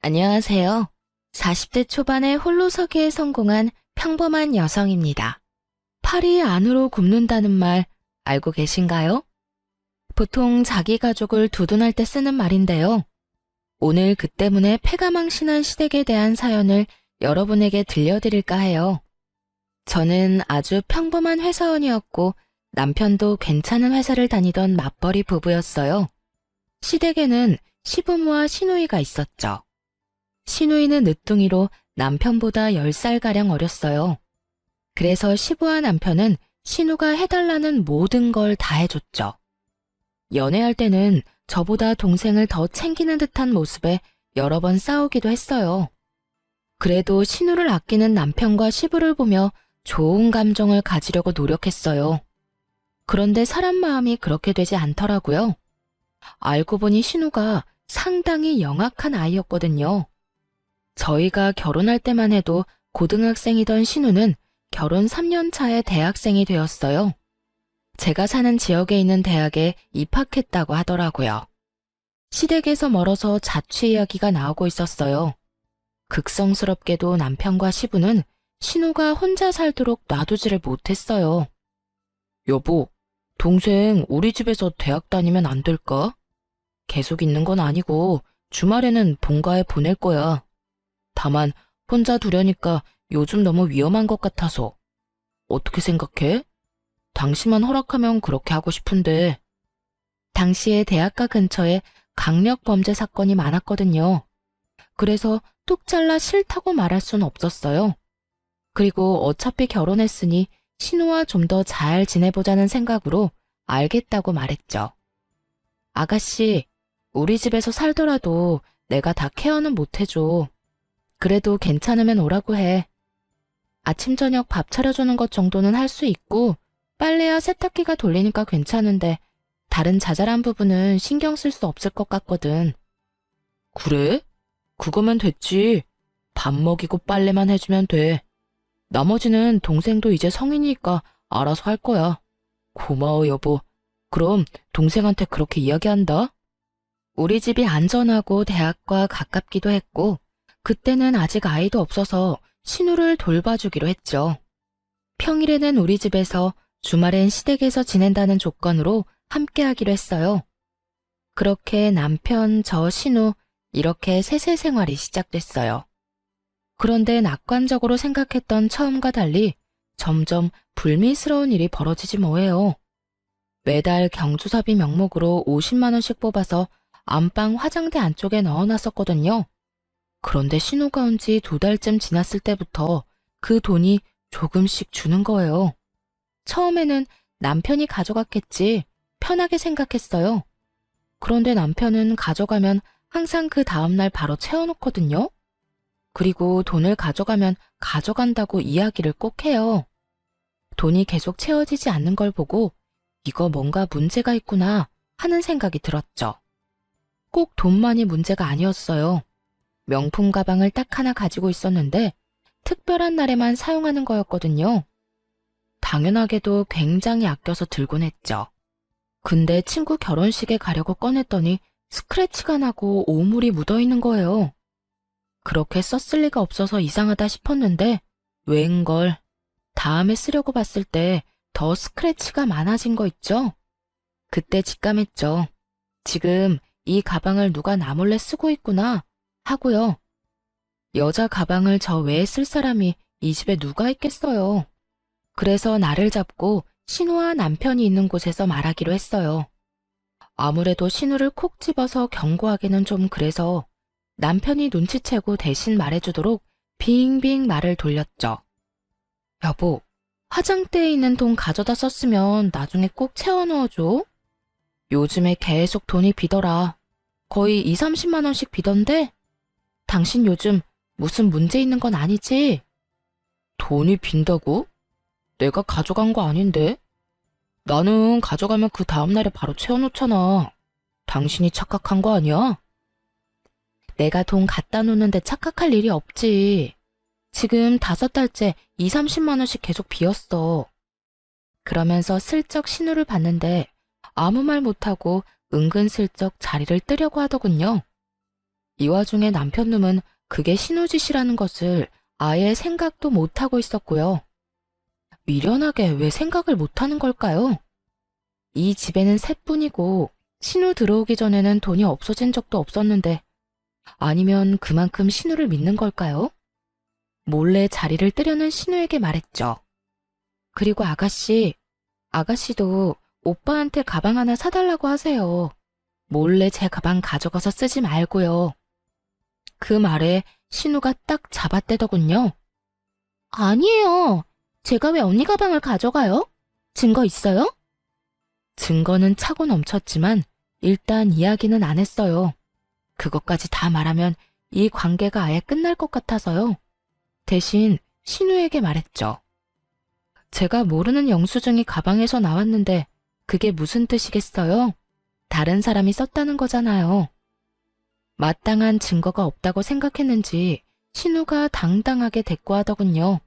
안녕하세요. 40대 초반에 홀로서기에 성공한 평범한 여성입니다. 팔이 안으로 굽는다는 말 알고 계신가요? 보통 자기 가족을 두둔할 때 쓰는 말인데요. 오늘 그 때문에 패가망신한 시댁에 대한 사연을 여러분에게 들려드릴까 해요. 저는 아주 평범한 회사원이었고 남편도 괜찮은 회사를 다니던 맞벌이 부부였어요. 시댁에는 시부모와 시누이가 있었죠. 시누이는 늦둥이로 남편보다 10살가량 어렸어요. 그래서 시부와 남편은 시누가 해달라는 모든 걸 다 해줬죠. 연애할 때는 저보다 동생을 더 챙기는 듯한 모습에 여러 번 싸우기도 했어요. 그래도 시누를 아끼는 남편과 시부를 보며 좋은 감정을 가지려고 노력했어요. 그런데 사람 마음이 그렇게 되지 않더라고요. 알고 보니 시누가 상당히 영악한 아이였거든요. 저희가 결혼할 때만 해도 고등학생이던 신우는 결혼 3년 차에 대학생이 되었어요. 제가 사는 지역에 있는 대학에 입학했다고 하더라고요. 시댁에서 멀어서 자취 이야기가 나오고 있었어요. 극성스럽게도 남편과 시부는 신우가 혼자 살도록 놔두지를 못했어요. 여보, 동생 우리 집에서 대학 다니면 안 될까? 계속 있는 건 아니고 주말에는 본가에 보낼 거야. 다만 혼자 두려니까 요즘 너무 위험한 것 같아서. 어떻게 생각해? 당신만 허락하면 그렇게 하고 싶은데. 당시에 대학가 근처에 강력 범죄 사건이 많았거든요. 그래서 뚝 잘라 싫다고 말할 순 없었어요. 그리고 어차피 결혼했으니 신우와 좀 더 잘 지내보자는 생각으로 알겠다고 말했죠. 아가씨, 우리 집에서 살더라도 내가 다 케어는 못 해줘. 그래도 괜찮으면 오라고 해. 아침 저녁 밥 차려주는 것 정도는 할 수 있고 빨래야 세탁기가 돌리니까 괜찮은데 다른 자잘한 부분은 신경 쓸 수 없을 것 같거든. 그래? 그거면 됐지. 밥 먹이고 빨래만 해주면 돼. 나머지는 동생도 이제 성인이니까 알아서 할 거야. 고마워, 여보. 그럼 동생한테 그렇게 이야기한다. 우리 집이 안전하고 대학과 가깝기도 했고 그때는 아직 아이도 없어서 신우를 돌봐주기로 했죠. 평일에는 우리 집에서 주말엔 시댁에서 지낸다는 조건으로 함께하기로 했어요. 그렇게 남편, 저, 신우 이렇게 셋의 생활이 시작됐어요. 그런데 낙관적으로 생각했던 처음과 달리 점점 불미스러운 일이 벌어지지 뭐예요. 매달 경조사비 명목으로 50만 원씩 뽑아서 안방 화장대 안쪽에 넣어놨었거든요. 그런데 신호가 온 지 2달쯤 지났을 때부터 그 돈이 조금씩 주는 거예요. 처음에는 남편이 가져갔겠지 편하게 생각했어요. 그런데 남편은 가져가면 항상 그 다음날 바로 채워놓거든요. 그리고 돈을 가져가면 가져간다고 이야기를 꼭 해요. 돈이 계속 채워지지 않는 걸 보고 이거 뭔가 문제가 있구나 하는 생각이 들었죠. 꼭 돈만이 문제가 아니었어요. 명품 가방을 딱 하나 가지고 있었는데 특별한 날에만 사용하는 거였거든요. 당연하게도 굉장히 아껴서 들곤 했죠. 근데 친구 결혼식에 가려고 꺼냈더니 스크래치가 나고 오물이 묻어있는 거예요. 그렇게 썼을 리가 없어서 이상하다 싶었는데 웬걸 다음에 쓰려고 봤을 때 더 스크래치가 많아진 거 있죠? 그때 직감했죠. 지금 이 가방을 누가 나 몰래 쓰고 있구나 하고요. 여자 가방을 저 외에 쓸 사람이 이 집에 누가 있겠어요. 그래서 나를 잡고 신우와 남편이 있는 곳에서 말하기로 했어요. 아무래도 신우를 콕 집어서 경고하기는 좀 그래서 남편이 눈치채고 대신 말해주도록 빙빙 말을 돌렸죠. 여보, 화장대에 있는 돈 가져다 썼으면 나중에 꼭 채워 넣어줘. 요즘에 계속 돈이 비더라. 거의 2, 30만 원씩 비던데? 당신 요즘 무슨 문제 있는 건 아니지? 돈이 빈다고? 내가 가져간 거 아닌데? 나는 가져가면 그 다음날에 바로 채워놓잖아. 당신이 착각한 거 아니야? 내가 돈 갖다 놓는데 착각할 일이 없지. 지금 5달째 2, 30만 원씩 계속 비었어. 그러면서 슬쩍 신호를 봤는데 아무 말 못하고 은근슬쩍 자리를 뜨려고 하더군요. 이 와중에 남편 놈은 그게 신우 짓이라는 것을 아예 생각도 못하고 있었고요. 미련하게 왜 생각을 못하는 걸까요? 이 집에는 셋뿐이고 신우 들어오기 전에는 돈이 없어진 적도 없었는데 아니면 그만큼 신우를 믿는 걸까요? 몰래 자리를 뜨려는 신우에게 말했죠. 그리고 아가씨도 오빠한테 가방 하나 사달라고 하세요. 몰래 제 가방 가져가서 쓰지 말고요. 그 말에 신우가 딱 잡아떼더군요. 아니에요. 제가 왜 언니 가방을 가져가요? 증거 있어요? 증거는 차고 넘쳤지만 일단 이야기는 안 했어요. 그것까지 다 말하면 이 관계가 아예 끝날 것 같아서요. 대신 신우에게 말했죠. 제가 모르는 영수증이 가방에서 나왔는데 그게 무슨 뜻이겠어요? 다른 사람이 썼다는 거잖아요. 마땅한 증거가 없다고 생각했는지 신우가 당당하게 대꾸하더군요.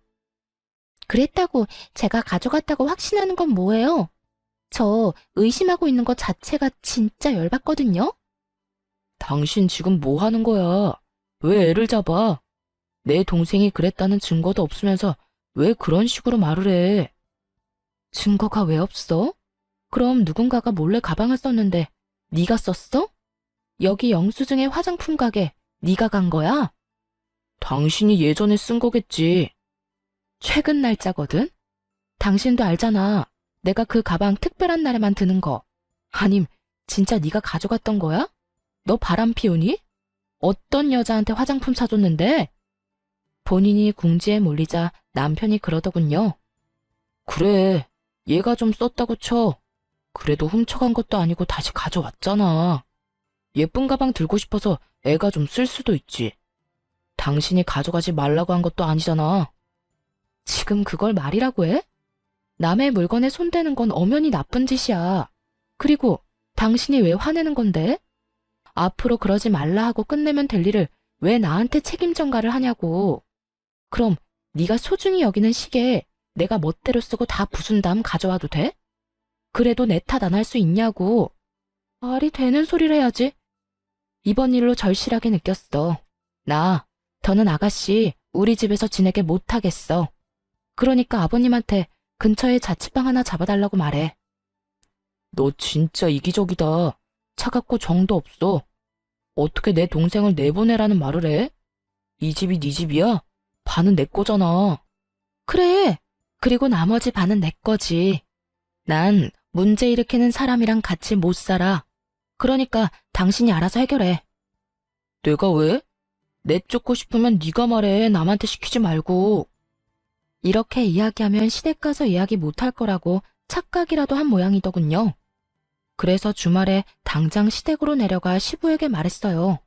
그랬다고 제가 가져갔다고 확신하는 건 뭐예요? 저 의심하고 있는 것 자체가 진짜 열받거든요? 당신 지금 뭐 하는 거야? 왜 애를 잡아? 내 동생이 그랬다는 증거도 없으면서 왜 그런 식으로 말을 해? 증거가 왜 없어? 그럼 누군가가 몰래 가방을 썼는데 네가 썼어? 여기 영수증의 화장품 가게 네가 간 거야? 당신이 예전에 쓴 거겠지. 최근 날짜거든? 당신도 알잖아. 내가 그 가방 특별한 날에만 드는 거. 아님 진짜 네가 가져갔던 거야? 너 바람 피우니? 어떤 여자한테 화장품 사줬는데? 본인이 궁지에 몰리자 남편이 그러더군요. 그래, 얘가 좀 썼다고 쳐. 그래도 훔쳐간 것도 아니고 다시 가져왔잖아. 예쁜 가방 들고 싶어서 애가 좀 쓸 수도 있지. 당신이 가져가지 말라고 한 것도 아니잖아. 지금 그걸 말이라고 해? 남의 물건에 손대는 건 엄연히 나쁜 짓이야. 그리고 당신이 왜 화내는 건데? 앞으로 그러지 말라 하고 끝내면 될 일을 왜 나한테 책임 전가를 하냐고. 그럼 네가 소중히 여기는 시계 내가 멋대로 쓰고 다 부순 다음 가져와도 돼? 그래도 내 탓 안 할 수 있냐고. 말이 되는 소리를 해야지. 이번 일로 절실하게 느꼈어. 더는 아가씨 우리 집에서 지내게 못하겠어. 그러니까 아버님한테 근처에 자취방 하나 잡아달라고 말해. 너 진짜 이기적이다. 차갑고 정도 없어. 어떻게 내 동생을 내보내라는 말을 해? 이 집이 네 집이야? 반은 내 거잖아. 그래. 그리고 나머지 반은 내 거지. 난 문제 일으키는 사람이랑 같이 못 살아. 그러니까 당신이 알아서 해결해. 내가 왜? 내쫓고 싶으면 네가 말해. 남한테 시키지 말고. 이렇게 이야기하면 시댁 가서 이야기 못할 거라고 착각이라도 한 모양이더군요. 그래서 주말에 당장 시댁으로 내려가 시부에게 말했어요.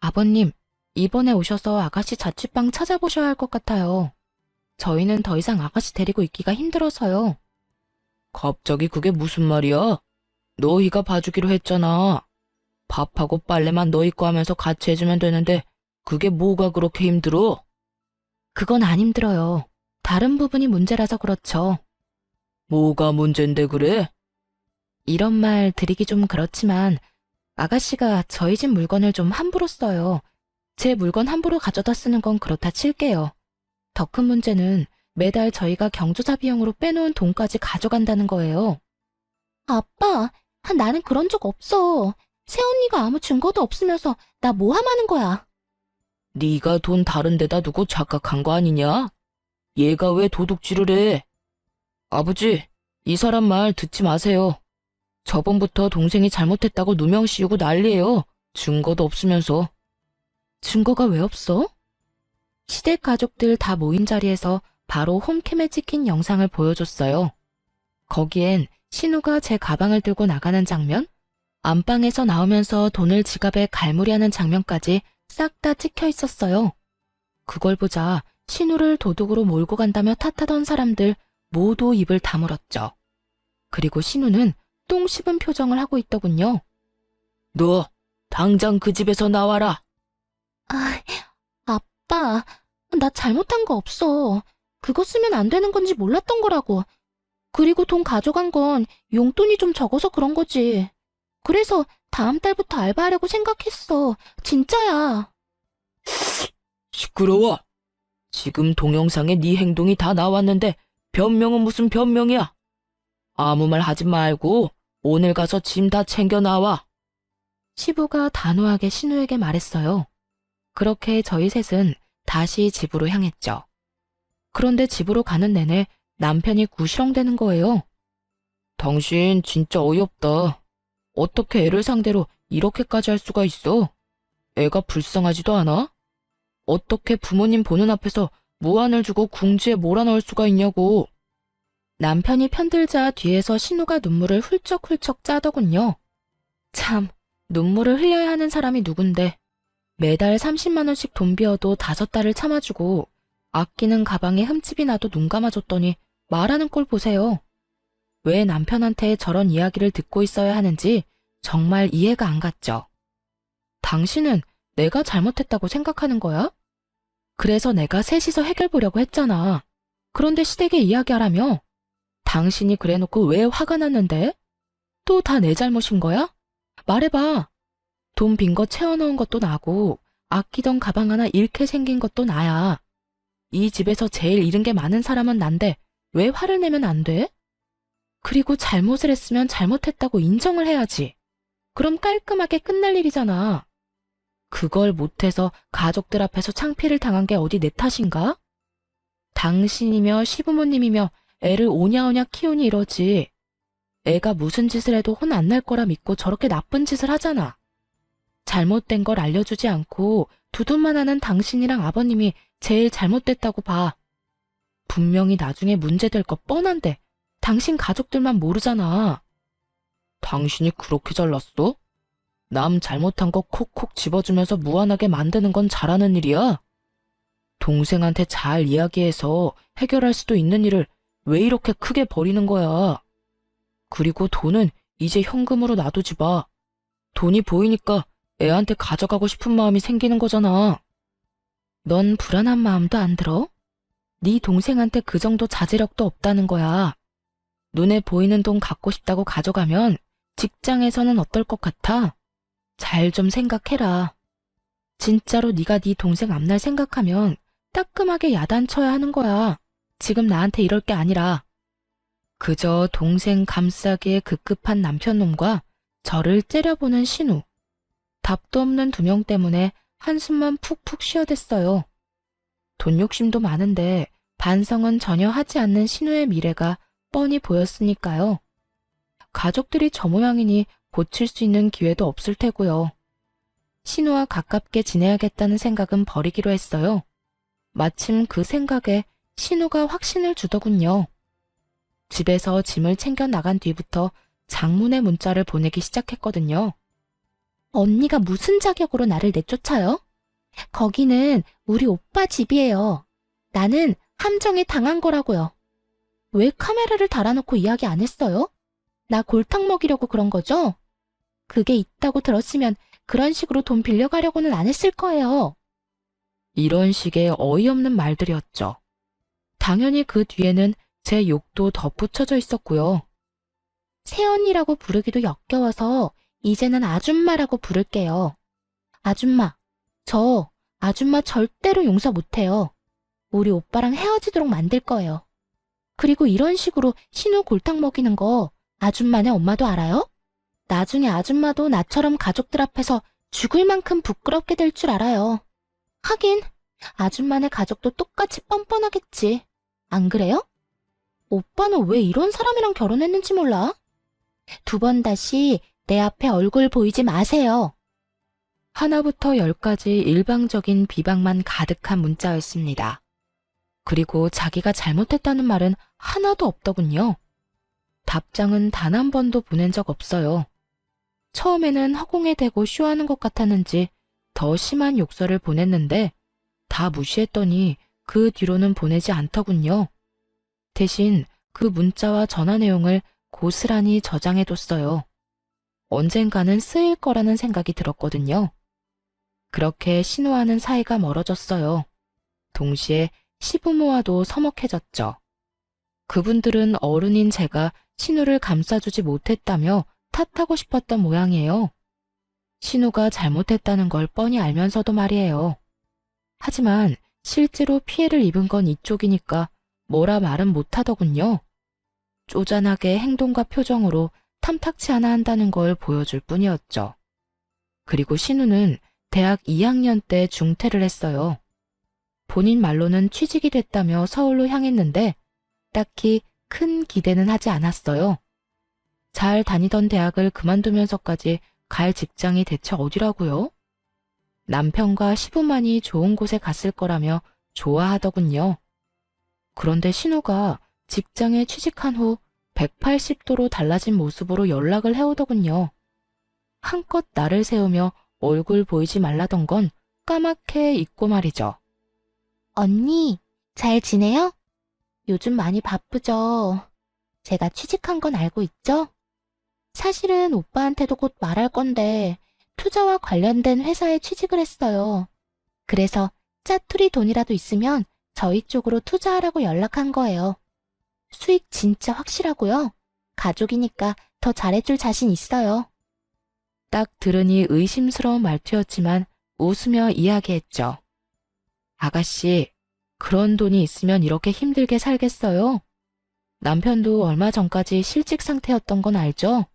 아버님, 이번에 오셔서 아가씨 자취방 찾아보셔야 할 것 같아요. 저희는 더 이상 아가씨 데리고 있기가 힘들어서요. 갑자기 그게 무슨 말이야? 너희가 봐주기로 했잖아. 밥하고 빨래만 너희 거 하면서 같이 해주면 되는데 그게 뭐가 그렇게 힘들어? 그건 안 힘들어요. 다른 부분이 문제라서 그렇죠. 뭐가 문제인데 그래? 이런 말 드리기 좀 그렇지만 아가씨가 저희 집 물건을 좀 함부로 써요. 제 물건 함부로 가져다 쓰는 건 그렇다 칠게요. 더 큰 문제는 매달 저희가 경조사 비용으로 빼놓은 돈까지 가져간다는 거예요. 아빠, 나는 그런 적 없어. 새언니가 아무 증거도 없으면서 나 모함하는 거야. 네가 돈 다른 데다 두고 착각한 거 아니냐? 얘가 왜 도둑질을 해? 아버지, 이 사람 말 듣지 마세요. 저번부터 동생이 잘못했다고 누명 씌우고 난리예요. 증거도 없으면서. 증거가 왜 없어? 시댁 가족들 다 모인 자리에서 바로 홈캠에 찍힌 영상을 보여줬어요. 거기엔 신우가 제 가방을 들고 나가는 장면, 안방에서 나오면서 돈을 지갑에 갈무리하는 장면까지 싹 다 찍혀 있었어요. 그걸 보자 신우를 도둑으로 몰고 간다며 탓하던 사람들 모두 입을 다물었죠. 그리고 신우는 똥 씹은 표정을 하고 있더군요. 너 당장 그 집에서 나와라. 아빠, 나 잘못한 거 없어. 그거 쓰면 안 되는 건지 몰랐던 거라고. 그리고 돈 가져간 건 용돈이 좀 적어서 그런 거지. 그래서 다음 달부터 알바하려고 생각했어. 진짜야. 시끄러워. 지금 동영상에 네 행동이 다 나왔는데 변명은 무슨 변명이야. 아무 말 하지 말고 오늘 가서 짐 다 챙겨 나와. 시부가 단호하게 신우에게 말했어요. 그렇게 저희 셋은 다시 집으로 향했죠. 그런데 집으로 가는 내내 남편이 구시렁대는 거예요. 당신 진짜 어이없다. 어떻게 애를 상대로 이렇게까지 할 수가 있어? 애가 불쌍하지도 않아? 어떻게 부모님 보는 앞에서 무안을 주고 궁지에 몰아넣을 수가 있냐고. 남편이 편들자 뒤에서 신우가 눈물을 훌쩍훌쩍 짜더군요. 참, 눈물을 흘려야 하는 사람이 누군데. 매달 30만 원씩 돈 비어도 5달을 참아주고 아끼는 가방에 흠집이 나도 눈 감아줬더니 말하는 꼴 보세요. 왜 남편한테 저런 이야기를 듣고 있어야 하는지 정말 이해가 안 갔죠. 당신은 내가 잘못했다고 생각하는 거야? 그래서 내가 셋이서 해결 보려고 했잖아. 그런데 시댁에 이야기하라며? 당신이 그래놓고 왜 화가 났는데? 또 다 내 잘못인 거야? 말해봐. 돈 빈 거 채워넣은 것도 나고 아끼던 가방 하나 잃게 생긴 것도 나야. 이 집에서 제일 잃은 게 많은 사람은 난데 왜 화를 내면 안 돼? 그리고 잘못을 했으면 잘못했다고 인정을 해야지. 그럼 깔끔하게 끝날 일이잖아. 그걸 못해서 가족들 앞에서 창피를 당한 게 어디 내 탓인가? 당신이며 시부모님이며 애를 오냐오냐 키우니 이러지. 애가 무슨 짓을 해도 혼 안 날 거라 믿고 저렇게 나쁜 짓을 하잖아. 잘못된 걸 알려주지 않고 두둔만 하는 당신이랑 아버님이 제일 잘못됐다고 봐. 분명히 나중에 문제될 거 뻔한데 당신 가족들만 모르잖아. 당신이 그렇게 잘났어? 남 잘못한 거 콕콕 집어주면서 무안하게 만드는 건 잘하는 일이야. 동생한테 잘 이야기해서 해결할 수도 있는 일을 왜 이렇게 크게 버리는 거야. 그리고 돈은 이제 현금으로 놔두지 마. 돈이 보이니까 애한테 가져가고 싶은 마음이 생기는 거잖아. 넌 불안한 마음도 안 들어? 네 동생한테 그 정도 자제력도 없다는 거야. 눈에 보이는 돈 갖고 싶다고 가져가면 직장에서는 어떨 것 같아? 잘 좀 생각해라. 진짜로 네가 네 동생 앞날 생각하면 따끔하게 야단쳐야 하는 거야. 지금 나한테 이럴 게 아니라. 그저 동생 감싸기에 급급한 남편놈과 저를 째려보는 신우. 답도 없는 두 명 때문에 한숨만 푹푹 쉬어댔어요. 돈 욕심도 많은데 반성은 전혀 하지 않는 신우의 미래가 뻔히 보였으니까요. 가족들이 저 모양이니 고칠 수 있는 기회도 없을 테고요. 신우와 가깝게 지내야겠다는 생각은 버리기로 했어요. 마침 그 생각에 신우가 확신을 주더군요. 집에서 짐을 챙겨 나간 뒤부터 장문의 문자를 보내기 시작했거든요. 언니가 무슨 자격으로 나를 내쫓아요? 거기는 우리 오빠 집이에요. 나는 함정에 당한 거라고요. 왜 카메라를 달아놓고 이야기 안 했어요? 나 골탕 먹이려고 그런 거죠? 그게 있다고 들었으면 그런 식으로 돈 빌려가려고는 안 했을 거예요. 이런 식의 어이없는 말들이었죠. 당연히 그 뒤에는 제 욕도 덧붙여져 있었고요. 새언니라고 부르기도 역겨워서 이제는 아줌마라고 부를게요. 아줌마, 저 아줌마 절대로 용서 못해요. 우리 오빠랑 헤어지도록 만들 거예요. 그리고 이런 식으로 신우 골탕 먹이는 거 아줌마네 엄마도 알아요? 나중에 아줌마도 나처럼 가족들 앞에서 죽을 만큼 부끄럽게 될 줄 알아요. 하긴 아줌마네 가족도 똑같이 뻔뻔하겠지. 안 그래요? 오빠는 왜 이런 사람이랑 결혼했는지 몰라? 2번 다시 내 앞에 얼굴 보이지 마세요. 하나부터 10까지 일방적인 비방만 가득한 문자였습니다. 그리고 자기가 잘못했다는 말은 하나도 없더군요. 답장은 단 한 번도 보낸 적 없어요. 처음에는 허공에 대고 쇼하는 것 같았는지 더 심한 욕설을 보냈는데 다 무시했더니 그 뒤로는 보내지 않더군요. 대신 그 문자와 전화 내용을 고스란히 저장해뒀어요. 언젠가는 쓰일 거라는 생각이 들었거든요. 그렇게 신우와는 사이가 멀어졌어요. 동시에 시부모와도 서먹해졌죠. 그분들은 어른인 제가 신우를 감싸주지 못했다며 탓하고 싶었던 모양이에요. 신우가 잘못했다는 걸 뻔히 알면서도 말이에요. 하지만 실제로 피해를 입은 건 이쪽이니까 뭐라 말은 못하더군요. 쪼잔하게 행동과 표정으로 탐탁치 않아 한다는 걸 보여줄 뿐이었죠. 그리고 신우는 대학 2학년 때 중퇴를 했어요. 본인 말로는 취직이 됐다며 서울로 향했는데 딱히 큰 기대는 하지 않았어요. 잘 다니던 대학을 그만두면서까지 갈 직장이 대체 어디라고요? 남편과 시부만이 좋은 곳에 갔을 거라며 좋아하더군요. 그런데 신우가 직장에 취직한 후 180도로 달라진 모습으로 연락을 해오더군요. 한껏 나를 세우며 얼굴 보이지 말라던 건 까맣게 잊고 말이죠. 언니, 잘 지내요? 요즘 많이 바쁘죠? 제가 취직한 건 알고 있죠? 사실은 오빠한테도 곧 말할 건데 투자와 관련된 회사에 취직을 했어요. 그래서 짜투리 돈이라도 있으면 저희 쪽으로 투자하라고 연락한 거예요. 수익 진짜 확실하고요. 가족이니까 더 잘해줄 자신 있어요. 딱 들으니 의심스러운 말투였지만 웃으며 이야기했죠. 아가씨, 그런 돈이 있으면 이렇게 힘들게 살겠어요? 남편도 얼마 전까지 실직 상태였던 건 알죠?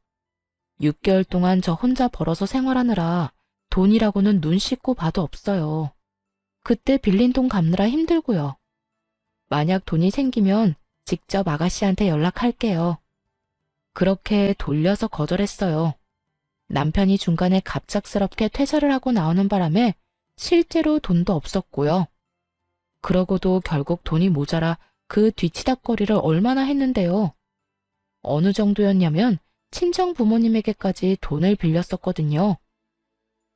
6개월 동안 저 혼자 벌어서 생활하느라 돈이라고는 눈 씻고 봐도 없어요. 그때 빌린 돈 갚느라 힘들고요. 만약 돈이 생기면 직접 아가씨한테 연락할게요. 그렇게 돌려서 거절했어요. 남편이 중간에 갑작스럽게 퇴사를 하고 나오는 바람에 실제로 돈도 없었고요. 그러고도 결국 돈이 모자라 그 뒤치다꺼리를 얼마나 했는데요. 어느 정도였냐면 친정 부모님에게까지 돈을 빌렸었거든요.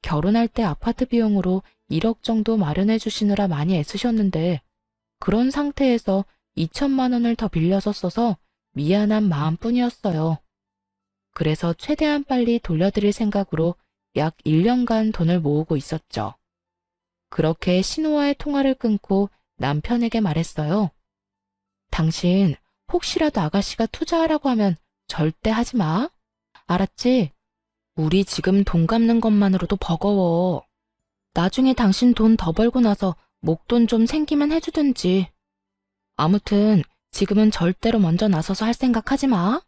결혼할 때 아파트 비용으로 1억 정도 마련해 주시느라 많이 애쓰셨는데 그런 상태에서 2천만 원을 더 빌려서 써서 미안한 마음뿐이었어요. 그래서 최대한 빨리 돌려드릴 생각으로 약 1년간 돈을 모으고 있었죠. 그렇게 신우와의 통화를 끊고 남편에게 말했어요. 당신 혹시라도 아가씨가 투자하라고 하면 절대 하지 마. 알았지? 우리 지금 돈 갚는 것만으로도 버거워. 나중에 당신 돈 더 벌고 나서 목돈 좀 생기면 해주든지. 아무튼 지금은 절대로 먼저 나서서 할 생각 하지 마.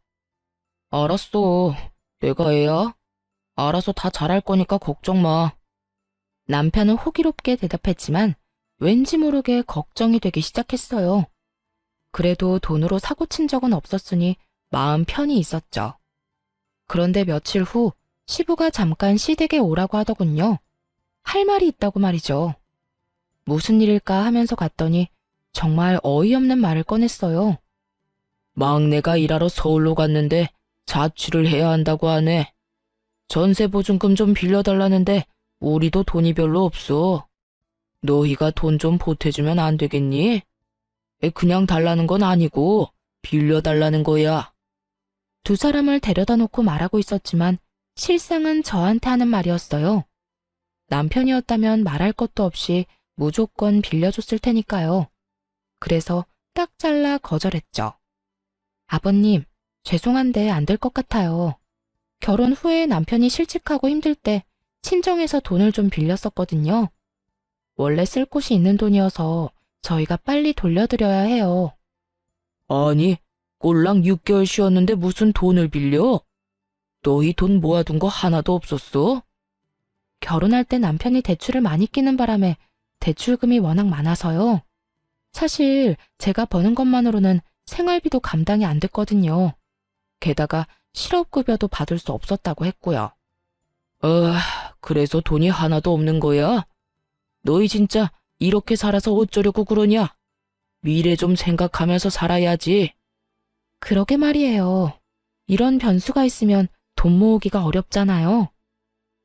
알았어. 내가 애야. 알아서 다 잘할 거니까 걱정 마. 남편은 호기롭게 대답했지만 왠지 모르게 걱정이 되기 시작했어요. 그래도 돈으로 사고 친 적은 없었으니 마음 편히 있었죠. 그런데 며칠 후 시부가 잠깐 시댁에 오라고 하더군요. 할 말이 있다고 말이죠. 무슨 일일까 하면서 갔더니 정말 어이없는 말을 꺼냈어요. 막내가 일하러 서울로 갔는데 자취를 해야 한다고 하네. 전세보증금 좀 빌려달라는데 우리도 돈이 별로 없어. 너희가 돈 좀 보태주면 안 되겠니? 그냥 달라는 건 아니고 빌려달라는 거야. 두 사람을 데려다 놓고 말하고 있었지만 실상은 저한테 하는 말이었어요. 남편이었다면 말할 것도 없이 무조건 빌려줬을 테니까요. 그래서 딱 잘라 거절했죠. 아버님, 죄송한데 안 될 것 같아요. 결혼 후에 남편이 실직하고 힘들 때 친정에서 돈을 좀 빌렸었거든요. 원래 쓸 곳이 있는 돈이어서 저희가 빨리 돌려드려야 해요. 아니, 꼴랑 6개월 쉬었는데 무슨 돈을 빌려? 너희 돈 모아둔 거 하나도 없었어? 결혼할 때 남편이 대출을 많이 끼는 바람에 대출금이 워낙 많아서요. 사실 제가 버는 것만으로는 생활비도 감당이 안 됐거든요. 게다가 실업급여도 받을 수 없었다고 했고요. 그래서 돈이 하나도 없는 거야? 너희 진짜 이렇게 살아서 어쩌려고 그러냐? 미래 좀 생각하면서 살아야지. 그러게 말이에요. 이런 변수가 있으면 돈 모으기가 어렵잖아요.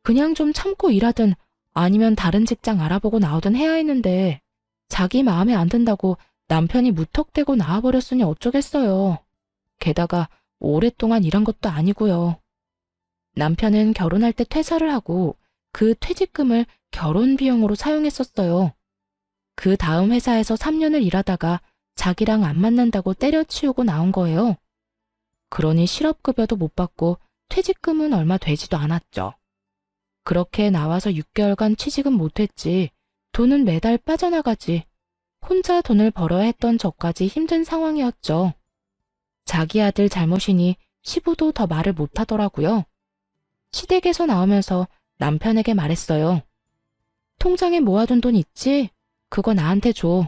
그냥 좀 참고 일하든 아니면 다른 직장 알아보고 나오든 해야 했는데 자기 마음에 안 든다고 남편이 무턱대고 나와버렸으니 어쩌겠어요. 게다가 오랫동안 일한 것도 아니고요. 남편은 결혼할 때 퇴사를 하고 그 퇴직금을 결혼 비용으로 사용했었어요. 그 다음 회사에서 3년을 일하다가 자기랑 안 맞는다고 때려치우고 나온 거예요. 그러니 실업급여도 못 받고 퇴직금은 얼마 되지도 않았죠. 그렇게 나와서 6개월간 취직은 못했지. 돈은 매달 빠져나가지. 혼자 돈을 벌어야 했던 저까지 힘든 상황이었죠. 자기 아들 잘못이니 시부도 더 말을 못하더라고요. 시댁에서 나오면서 남편에게 말했어요. 통장에 모아둔 돈 있지? 그거 나한테 줘.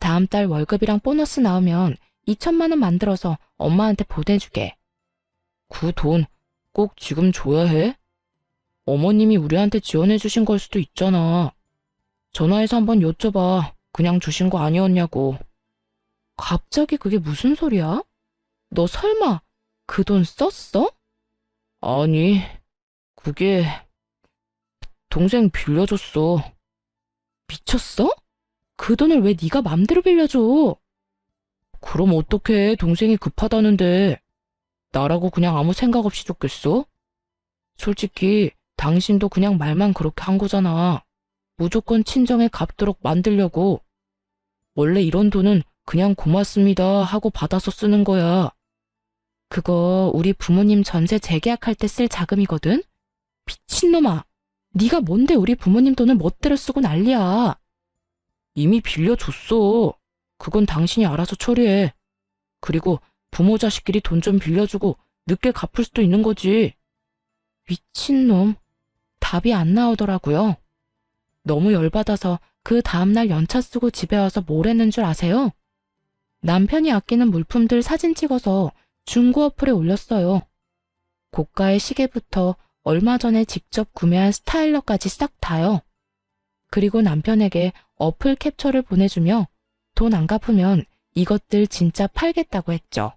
다음 달 월급이랑 보너스 나오면 2천만 원 만들어서 엄마한테 보내주게. 그 돈 꼭 지금 줘야 해? 어머님이 우리한테 지원해 주신 걸 수도 있잖아. 전화해서 한번 여쭤봐. 그냥 주신 거 아니었냐고. 갑자기 그게 무슨 소리야? 너 설마 그 돈 썼어? 아니, 그게 동생 빌려줬어. 미쳤어? 그 돈을 왜 네가 맘대로 빌려줘? 그럼 어떡해, 동생이 급하다는데. 나라고 그냥 아무 생각 없이 줬겠어? 솔직히 당신도 그냥 말만 그렇게 한 거잖아. 무조건 친정에 갚도록 만들려고. 원래 이런 돈은 그냥 고맙습니다 하고 받아서 쓰는 거야. 그거 우리 부모님 전세 재계약할 때 쓸 자금이거든? 미친놈아! 네가 뭔데 우리 부모님 돈을 멋대로 쓰고 난리야. 이미 빌려줬어. 그건 당신이 알아서 처리해. 그리고 부모 자식끼리 돈 좀 빌려주고 늦게 갚을 수도 있는 거지. 미친놈. 답이 안 나오더라고요. 너무 열받아서 그 다음날 연차 쓰고 집에 와서 뭘 했는 줄 아세요? 남편이 아끼는 물품들 사진 찍어서 중고 어플에 올렸어요. 고가의 시계부터 얼마 전에 직접 구매한 스타일러까지 싹 다요. 그리고 남편에게 어플 캡처를 보내주며 돈 안 갚으면 이것들 진짜 팔겠다고 했죠.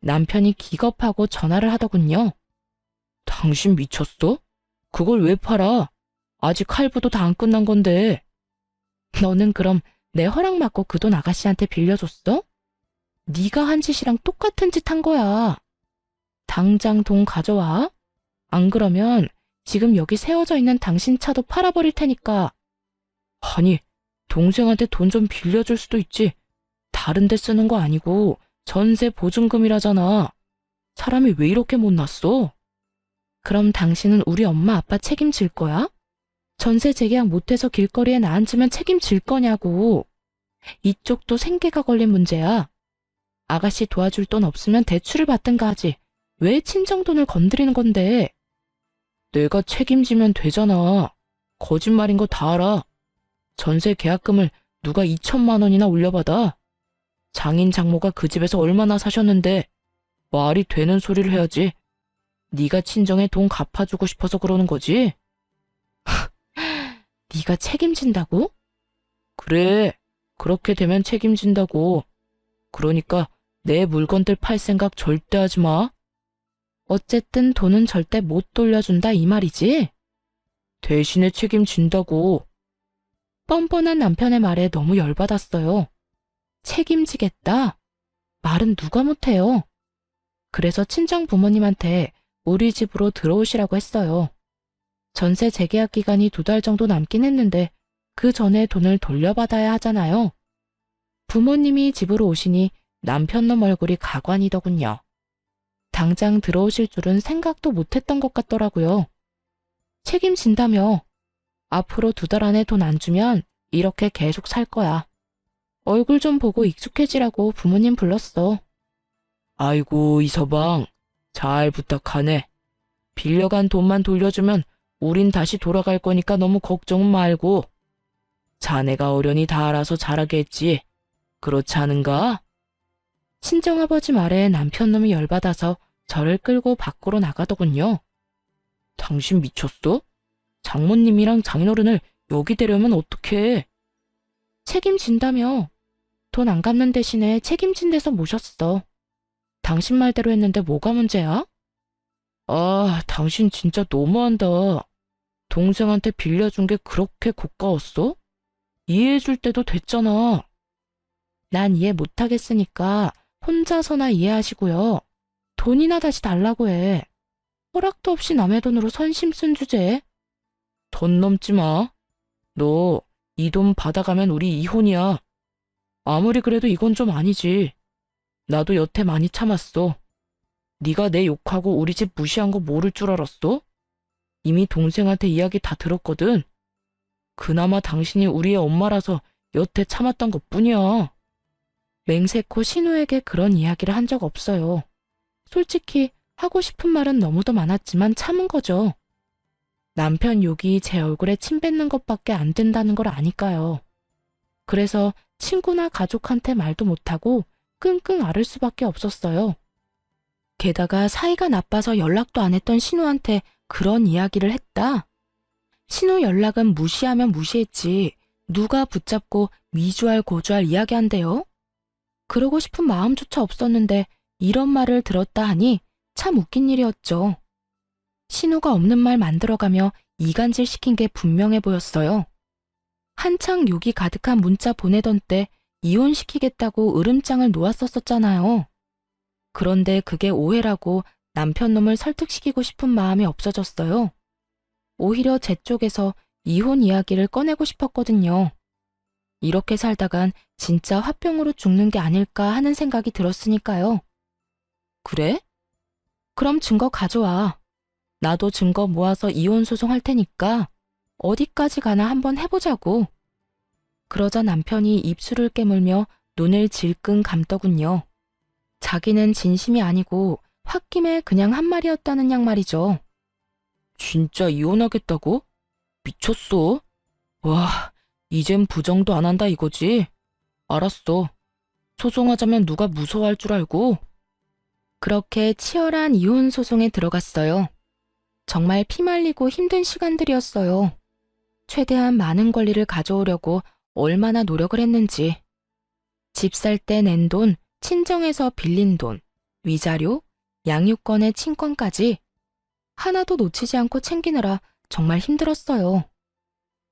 남편이 기겁하고 전화를 하더군요. 당신 미쳤어? 그걸 왜 팔아? 아직 할부도 다 안 끝난 건데. 너는 그럼 내 허락 받고 그 돈 아가씨한테 빌려줬어? 네가 한 짓이랑 똑같은 짓 한 거야. 당장 돈 가져와. 안 그러면 지금 여기 세워져 있는 당신 차도 팔아버릴 테니까. 아니, 동생한테 돈 좀 빌려줄 수도 있지. 다른 데 쓰는 거 아니고 전세 보증금이라잖아. 사람이 왜 이렇게 못났어? 그럼 당신은 우리 엄마 아빠 책임질 거야? 전세 재계약 못해서 길거리에 나앉으면 책임질 거냐고. 이쪽도 생계가 걸린 문제야. 아가씨 도와줄 돈 없으면 대출을 받든가 하지. 왜 친정돈을 건드리는 건데? 내가 책임지면 되잖아. 거짓말인 거 다 알아. 전세 계약금을 누가 2천만 원이나 올려받아? 장인 장모가 그 집에서 얼마나 사셨는데 말이 되는 소리를 해야지. 네가 친정에 돈 갚아주고 싶어서 그러는 거지? 네가 책임진다고? 그래, 그렇게 되면 책임진다고. 그러니까 내 물건들 팔 생각 절대 하지 마. 어쨌든 돈은 절대 못 돌려준다 이 말이지? 대신에 책임진다고. 뻔뻔한 남편의 말에 너무 열받았어요. 책임지겠다? 말은 누가 못해요. 그래서 친정 부모님한테 우리 집으로 들어오시라고 했어요. 전세 재계약 기간이 2달 정도 남긴 했는데 그 전에 돈을 돌려받아야 하잖아요. 부모님이 집으로 오시니 남편놈 얼굴이 가관이더군요. 당장 들어오실 줄은 생각도 못했던 것 같더라고요. 책임진다며. 앞으로 2달 안에 돈 안 주면 이렇게 계속 살 거야. 얼굴 좀 보고 익숙해지라고 부모님 불렀어. 아이고, 이서방. 잘 부탁하네. 빌려간 돈만 돌려주면 우린 다시 돌아갈 거니까 너무 걱정 말고. 자네가 어련히 다 알아서 잘하게 했지. 그렇지 않은가? 친정아버지 말에 남편놈이 열받아서 저를 끌고 밖으로 나가더군요. 당신 미쳤어? 장모님이랑 장인어른을 여기 데려오면 어떡해? 책임진다며. 돈 안 갚는 대신에 책임진 데서 모셨어. 당신 말대로 했는데 뭐가 문제야? 아, 당신 진짜 너무한다. 동생한테 빌려준 게 그렇게 고가웠어? 이해해줄 때도 됐잖아. 난 이해 못하겠으니까 혼자서나 이해하시고요. 돈이나 다시 달라고 해. 허락도 없이 남의 돈으로 선심 쓴 주제에. 돈 넘지 마. 너 이 돈 받아가면 우리 이혼이야. 아무리 그래도 이건 좀 아니지. 나도 여태 많이 참았어. 네가 내 욕하고 우리 집 무시한 거 모를 줄 알았어? 이미 동생한테 이야기 다 들었거든. 그나마 당신이 우리의 엄마라서 여태 참았던 것뿐이야. 맹세코 신우에게 그런 이야기를 한 적 없어요. 솔직히 하고 싶은 말은 너무도 많았지만 참은 거죠. 남편 욕이 제 얼굴에 침 뱉는 것밖에 안 된다는 걸 아니까요. 그래서 친구나 가족한테 말도 못하고 끙끙 앓을 수밖에 없었어요. 게다가 사이가 나빠서 연락도 안 했던 신우한테 그런 이야기를 했다? 신우 연락은 무시하면 무시했지 누가 붙잡고 미주알 고주알 이야기한대요? 그러고 싶은 마음조차 없었는데 이런 말을 들었다 하니 참 웃긴 일이었죠. 신우가 없는 말 만들어가며 이간질 시킨 게 분명해 보였어요. 한창 욕이 가득한 문자 보내던 때 이혼시키겠다고 으름장을 놓았었잖아요. 그런데 그게 오해라고 남편 놈을 설득시키고 싶은 마음이 없어졌어요. 오히려 제 쪽에서 이혼 이야기를 꺼내고 싶었거든요. 이렇게 살다간 진짜 화병으로 죽는 게 아닐까 하는 생각이 들었으니까요. 그래? 그럼 증거 가져와. 나도 증거 모아서 이혼 소송할 테니까 어디까지 가나 한번 해보자고. 그러자 남편이 입술을 깨물며 눈을 질끈 감더군요. 자기는 진심이 아니고 홧김에 그냥 한 말이었다는 양 말이죠. 진짜 이혼하겠다고? 미쳤어? 와, 이젠 부정도 안 한다 이거지? 알았어. 소송하자면 누가 무서워할 줄 알고? 그렇게 치열한 이혼 소송에 들어갔어요. 정말 피말리고 힘든 시간들이었어요. 최대한 많은 권리를 가져오려고 얼마나 노력을 했는지. 집 살 때 낸 돈, 친정에서 빌린 돈, 위자료, 양육권의 친권까지 하나도 놓치지 않고 챙기느라 정말 힘들었어요.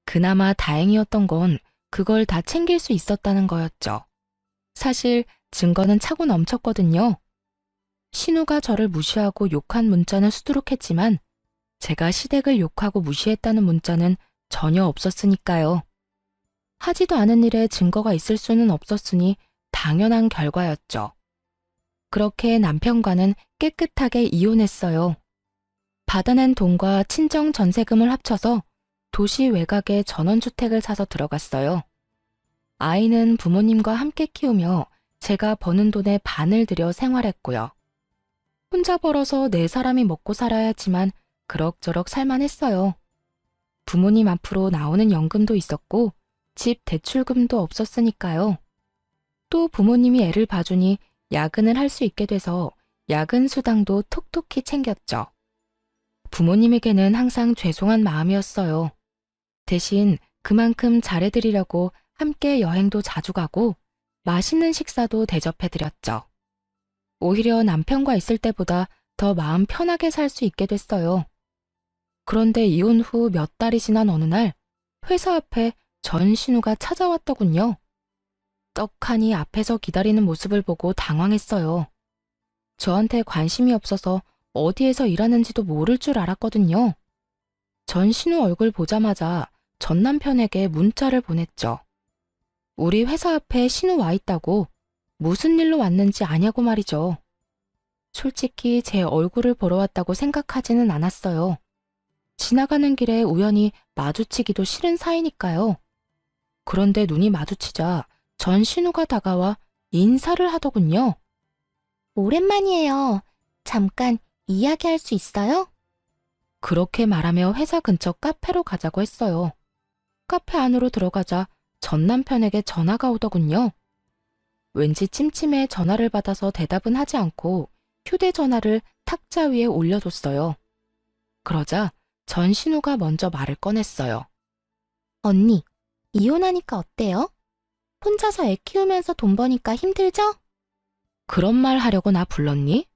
그나마 다행이었던 건 그걸 다 챙길 수 있었다는 거였죠. 사실 증거는 차고 넘쳤거든요. 신우가 저를 무시하고 욕한 문자는 수두룩했지만 제가 시댁을 욕하고 무시했다는 문자는 전혀 없었으니까요. 하지도 않은 일에 증거가 있을 수는 없었으니 당연한 결과였죠. 그렇게 남편과는 깨끗하게 이혼했어요. 받아낸 돈과 친정 전세금을 합쳐서 도시 외곽에 전원주택을 사서 들어갔어요. 아이는 부모님과 함께 키우며 제가 버는 돈의 반을 들여 생활했고요. 혼자 벌어서 네 사람이 먹고 살아야지만 그럭저럭 살만했어요. 부모님 앞으로 나오는 연금도 있었고 집 대출금도 없었으니까요. 또 부모님이 애를 봐주니 야근을 할 수 있게 돼서 야근 수당도 톡톡히 챙겼죠. 부모님에게는 항상 죄송한 마음이었어요. 대신 그만큼 잘해드리려고 함께 여행도 자주 가고 맛있는 식사도 대접해드렸죠. 오히려 남편과 있을 때보다 더 마음 편하게 살 수 있게 됐어요. 그런데 이혼 후 몇 달이 지난 어느 날 회사 앞에 전신우가 찾아왔더군요. 떡하니 앞에서 기다리는 모습을 보고 당황했어요. 저한테 관심이 없어서 어디에서 일하는지도 모를 줄 알았거든요. 전신우 얼굴 보자마자 전 남편에게 문자를 보냈죠. 우리 회사 앞에 신우 와 있다고 무슨 일로 왔는지 아냐고 말이죠. 솔직히 제 얼굴을 보러 왔다고 생각하지는 않았어요. 지나가는 길에 우연히 마주치기도 싫은 사이니까요. 그런데 눈이 마주치자 전신우가 다가와 인사를 하더군요. 오랜만이에요. 잠깐 이야기할 수 있어요? 그렇게 말하며 회사 근처 카페로 가자고 했어요. 카페 안으로 들어가자 전 남편에게 전화가 오더군요. 왠지 찜찜해 전화를 받아서 대답은 하지 않고 휴대전화를 탁자 위에 올려뒀어요. 그러자 전신우가 먼저 말을 꺼냈어요. 언니, 이혼하니까 어때요? 혼자서 애 키우면서 돈 버니까 힘들죠? 그런 말 하려고 나 불렀니?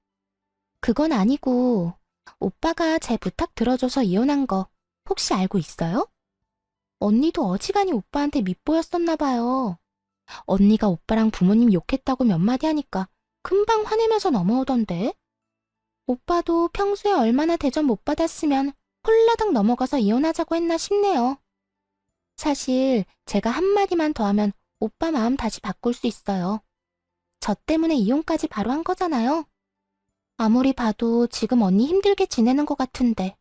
그건 아니고 오빠가 제 부탁 들어줘서 이혼한 거 혹시 알고 있어요? 언니도 어지간히 오빠한테 밉보였었나 봐요. 언니가 오빠랑 부모님 욕했다고 몇 마디 하니까 금방 화내면서 넘어오던데. 오빠도 평소에 얼마나 대접 못 받았으면 홀라당 넘어가서 이혼하자고 했나 싶네요. 사실 제가 한마디만 더 하면 오빠 마음 다시 바꿀 수 있어요. 저 때문에 이혼까지 바로 한 거잖아요. 아무리 봐도 지금 언니 힘들게 지내는 것 같은데.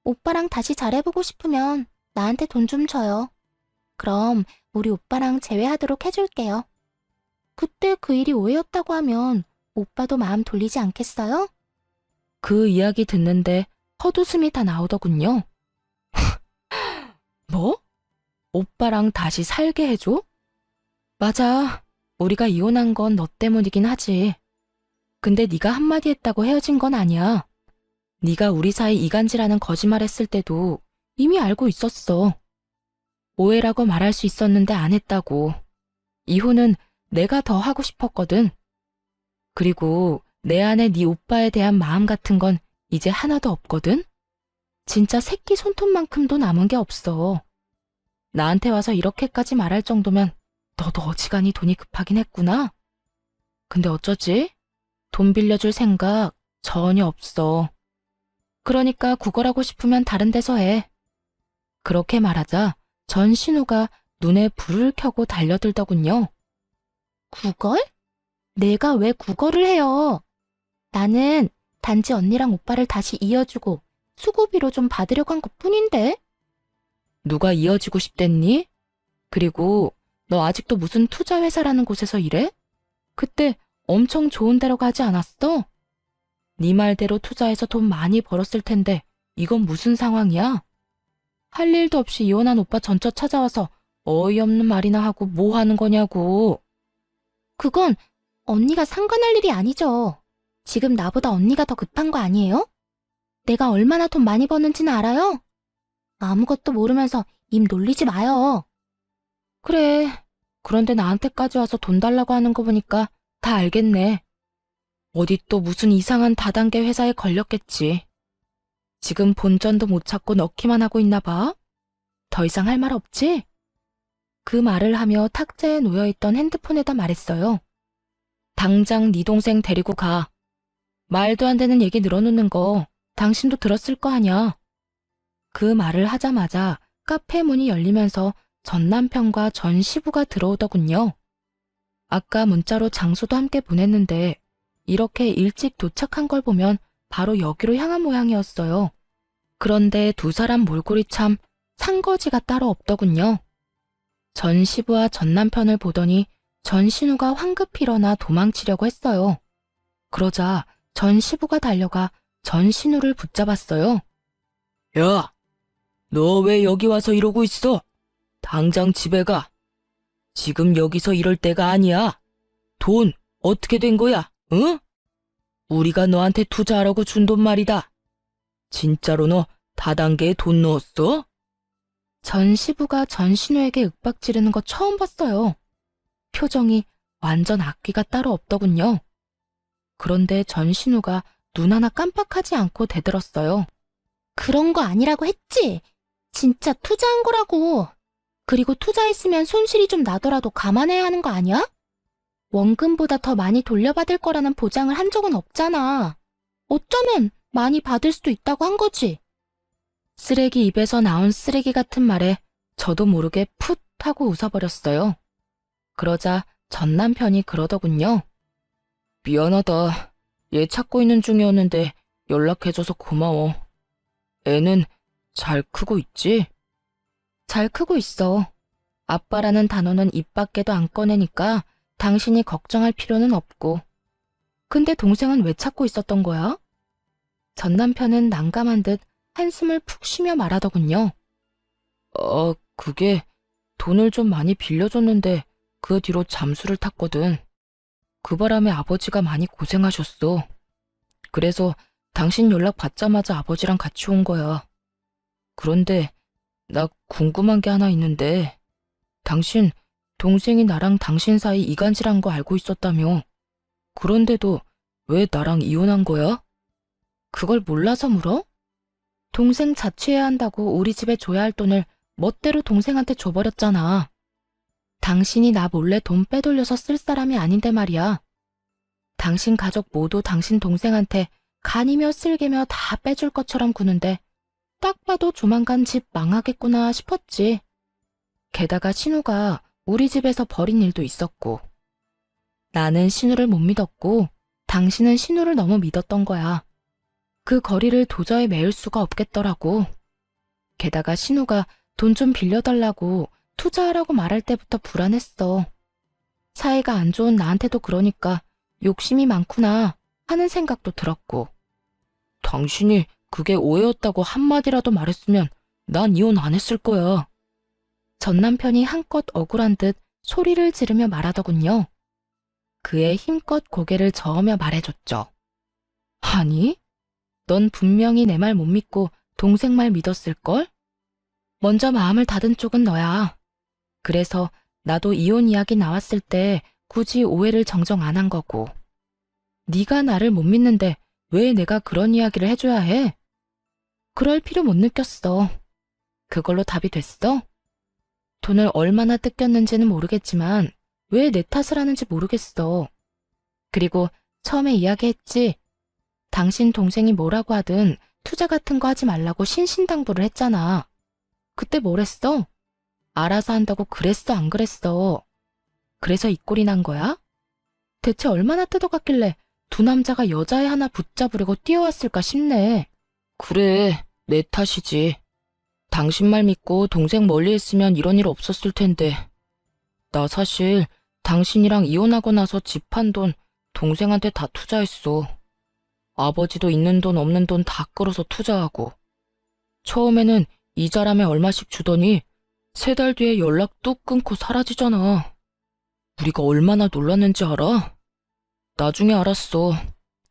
오빠랑 다시 잘해보고 싶으면 나한테 돈 좀 줘요. 그럼 우리 오빠랑 재회하도록 해줄게요. 그때 그 일이 오해였다고 하면 오빠도 마음 돌리지 않겠어요? 그 이야기 듣는데 헛웃음이 다 나오더군요. 뭐? 오빠랑 다시 살게 해줘? 맞아. 우리가 이혼한 건 너 때문이긴 하지. 근데 네가 한마디 했다고 헤어진 건 아니야. 네가 우리 사이 이간질하는 거짓말 했을 때도 이미 알고 있었어. 오해라고 말할 수 있었는데 안 했다고. 이혼은 내가 더 하고 싶었거든. 그리고 내 안에 네 오빠에 대한 마음 같은 건 이제 하나도 없거든? 진짜 새끼 손톱만큼도 남은 게 없어. 나한테 와서 이렇게까지 말할 정도면 너도 어지간히 돈이 급하긴 했구나. 근데 어쩌지? 돈 빌려줄 생각 전혀 없어. 그러니까 구걸하고 싶으면 다른 데서 해. 그렇게 말하자 전신우가 눈에 불을 켜고 달려들더군요. 구걸? 내가 왜 구걸을 해요? 나는 단지 언니랑 오빠를 다시 이어주고 수고비로 좀 받으려고 한 것뿐인데. 누가 이어지고 싶댔니? 그리고 너 아직도 무슨 투자회사라는 곳에서 일해? 그때 엄청 좋은 데로 가지 않았어? 네 말대로 투자해서 돈 많이 벌었을 텐데 이건 무슨 상황이야? 할 일도 없이 이혼한 오빠 전처 찾아와서 어이없는 말이나 하고 뭐 하는 거냐고. 그건 언니가 상관할 일이 아니죠. 지금 나보다 언니가 더 급한 거 아니에요? 내가 얼마나 돈 많이 버는지는 알아요? 아무것도 모르면서 입 놀리지 마요. 그래. 그런데 나한테까지 와서 돈 달라고 하는 거 보니까 다 알겠네. 어디 또 무슨 이상한 다단계 회사에 걸렸겠지. 지금 본전도 못 찾고 넣기만 하고 있나 봐. 더 이상 할 말 없지? 그 말을 하며 탁자에 놓여있던 핸드폰에다 말했어요. 당장 네 동생 데리고 가. 말도 안 되는 얘기 늘어놓는 거 당신도 들었을 거 아냐. 그 말을 하자마자 카페 문이 열리면서 전 남편과 전 시부가 들어오더군요. 아까 문자로 장소도 함께 보냈는데 이렇게 일찍 도착한 걸 보면 바로 여기로 향한 모양이었어요. 그런데 두 사람 몰골이 참 상거지가 따로 없더군요. 전 시부와 전 남편을 보더니 전 신우가 황급히 일어나 도망치려고 했어요. 그러자 전 시부가 달려가 전 신우를 붙잡았어요. 야, 너 왜 여기 와서 이러고 있어? 당장 집에 가. 지금 여기서 이럴 때가 아니야. 돈 어떻게 된 거야, 응? 우리가 너한테 투자하라고 준 돈 말이다. 진짜로 너 다단계에 돈 넣었어? 전 시부가 전 신우에게 윽박 지르는 거 처음 봤어요. 표정이 완전 악귀가 따로 없더군요. 그런데 전 신우가 눈 하나 깜빡하지 않고 대들었어요. 그런 거 아니라고 했지? 진짜 투자한 거라고. 그리고 투자했으면 손실이 좀 나더라도 감안해야 하는 거 아니야? 원금보다 더 많이 돌려받을 거라는 보장을 한 적은 없잖아. 어쩌면 많이 받을 수도 있다고 한 거지. 쓰레기 입에서 나온 쓰레기 같은 말에 저도 모르게 풋 하고 웃어버렸어요. 그러자 전 남편이 그러더군요. 미안하다. 얘 찾고 있는 중이었는데 연락해줘서 고마워. 애는 잘 크고 있지? 잘 크고 있어. 아빠라는 단어는 입 밖에도 안 꺼내니까 당신이 걱정할 필요는 없고. 근데 동생은 왜 찾고 있었던 거야? 전 남편은 난감한 듯 한숨을 푹 쉬며 말하더군요. 그게 돈을 좀 많이 빌려줬는데 그 뒤로 잠수를 탔거든. 그 바람에 아버지가 많이 고생하셨어. 그래서 당신 연락 받자마자 아버지랑 같이 온 거야. 그런데 나 궁금한 게 하나 있는데 당신 동생이 나랑 당신 사이 이간질한 거 알고 있었다며. 그런데도 왜 나랑 이혼한 거야? 그걸 몰라서 물어? 동생 자취해야 한다고 우리 집에 줘야 할 돈을 멋대로 동생한테 줘버렸잖아. 당신이 나 몰래 돈 빼돌려서 쓸 사람이 아닌데 말이야. 당신 가족 모두 당신 동생한테 간이며 쓸개며 다 빼줄 것처럼 구는데 딱 봐도 조만간 집 망하겠구나 싶었지. 게다가 신우가 우리 집에서 벌인 일도 있었고. 나는 신우를 못 믿었고 당신은 신우를 너무 믿었던 거야. 그 거리를 도저히 메울 수가 없겠더라고. 게다가 신우가 돈 좀 빌려달라고 투자하라고 말할 때부터 불안했어. 사이가 안 좋은 나한테도 그러니까 욕심이 많구나 하는 생각도 들었고. 당신이 그게 오해였다고 한마디라도 말했으면 난 이혼 안 했을 거야. 전 남편이 한껏 억울한 듯 소리를 지르며 말하더군요. 그의 힘껏 고개를 저으며 말해줬죠. 아니, 넌 분명히 내 말 못 믿고 동생 말 믿었을걸? 먼저 마음을 닫은 쪽은 너야. 그래서 나도 이혼 이야기 나왔을 때 굳이 오해를 정정 안 한 거고. 네가 나를 못 믿는데 왜 내가 그런 이야기를 해줘야 해? 그럴 필요 못 느꼈어. 그걸로 답이 됐어? 돈을 얼마나 뜯겼는지는 모르겠지만 왜 내 탓을 하는지 모르겠어. 그리고 처음에 이야기했지. 당신 동생이 뭐라고 하든 투자 같은 거 하지 말라고 신신당부를 했잖아. 그때 뭘 했어? 알아서 한다고 그랬어, 안 그랬어? 그래서 이 꼴이 난 거야? 대체 얼마나 뜯어갔길래 두 남자가 여자애 하나 붙잡으려고 뛰어왔을까 싶네. 그래, 내 탓이지. 당신 말 믿고 동생 멀리 했으면 이런 일 없었을 텐데. 나 사실 당신이랑 이혼하고 나서 집 한 돈 동생한테 다 투자했어. 아버지도 있는 돈 없는 돈 다 끌어서 투자하고. 처음에는 이자람에 얼마씩 주더니 3달 뒤에 연락 뚝 끊고 사라지잖아. 우리가 얼마나 놀랐는지 알아? 나중에 알았어.